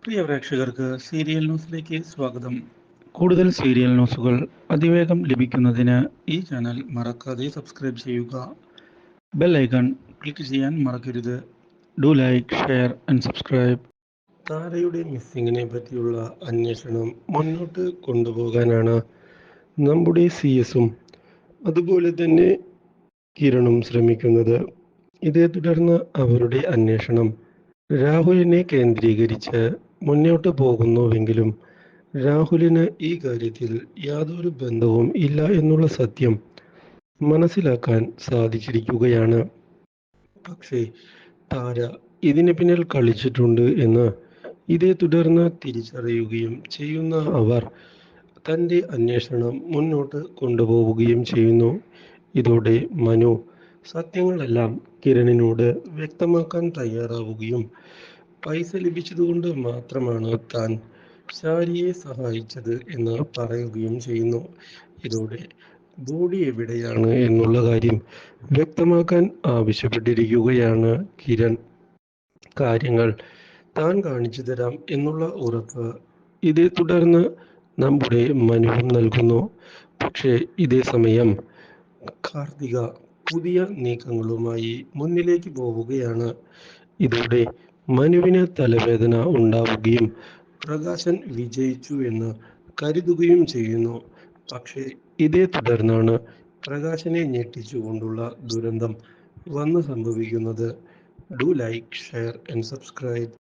പ്രിയ പ്രേക്ഷകർക്ക് സീരിയൽ ന്യൂസിലേക്ക് സ്വാഗതം. കൂടുതൽ സീരിയൽ ന്യൂസുകൾ അതിവേഗം ലഭിക്കുന്നതിന് ഈ ചാനൽ മറക്കാതെ സബ്സ്ക്രൈബ് ചെയ്യുക. ബെൽ ഐക്കൺ ക്ലിക്ക് ചെയ്യാൻ മറക്കരുത്. Do like, share and subscribe. താരയുടെ മിസ്സിങ്ങിനെ പറ്റിയുള്ള അന്വേഷണം മുന്നോട്ട് കൊണ്ടുപോകാനാണ് നമ്മുടെ CS-ഉം അതുപോലെ തന്നെ കിരണും ശ്രമിക്കുന്നത്. ഇതേ തുടർന്ന് അവരുടെ അന്വേഷണം രാഹുലിനെ കേന്ദ്രീകരിച്ച് മുന്നോട്ട് പോകുന്നുവെങ്കിലും രാഹുലിന് ഈ കാര്യത്തിൽ യാതൊരു ബന്ധവും ഇല്ല എന്നുള്ള സത്യം മനസ്സിലാക്കാൻ സാധിച്ചിരിക്കുകയാണ്. പക്ഷേ താര ഇതിന് പിന്നിൽ കളിച്ചിട്ടുണ്ട് എന്ന് ഇതേ തുടർന്ന് തിരിച്ചറിയുകയും ചെയ്യുന്ന അവർ തൻ്റെ അന്വേഷണം മുന്നോട്ട് കൊണ്ടുപോവുകയും ചെയ്യുന്നു. ഇതോടെ മനു സത്യങ്ങളെല്ലാം കിരണിനോട് വ്യക്തമാക്കാൻ തയ്യാറാവുകയും പൈസ ലഭിച്ചതുകൊണ്ട് മാത്രമാണ് താൻ ശാരിയെ സഹായിച്ചത് എന്ന് പറയുകയും ചെയ്യുന്നു. ഇതോടെ ബോഡി എവിടെയാണ് എന്നുള്ള കാര്യം വ്യക്തമാക്കാൻ ആവശ്യപ്പെട്ടിരിക്കുകയാണ് കിരൺ. കാര്യങ്ങൾ താൻ കാണിച്ചു തരാം എന്നുള്ള ഉറപ്പ് ഇതേ തുടർന്ന് നമ്മുടെ മനുവും നൽകുന്നു. പക്ഷേ ഇതേ സമയം കാർത്തിക പുതിയ നീക്കങ്ങളുമായി മുന്നിലേക്ക് പോവുകയാണ്. ഇതോടെ മനുവിന് തലവേദന ഉണ്ടാവുകയും പ്രകാശൻ വിജയിച്ചു എന്ന് കരുതുകയും ചെയ്യുന്നു. പക്ഷേ ഇതേ തുടർന്നാണ് പ്രകാശനെ ഞെട്ടിച്ചുകൊണ്ടുള്ള ദുരന്തം വന്നു സംഭവിക്കുന്നത്. Do like, share and subscribe.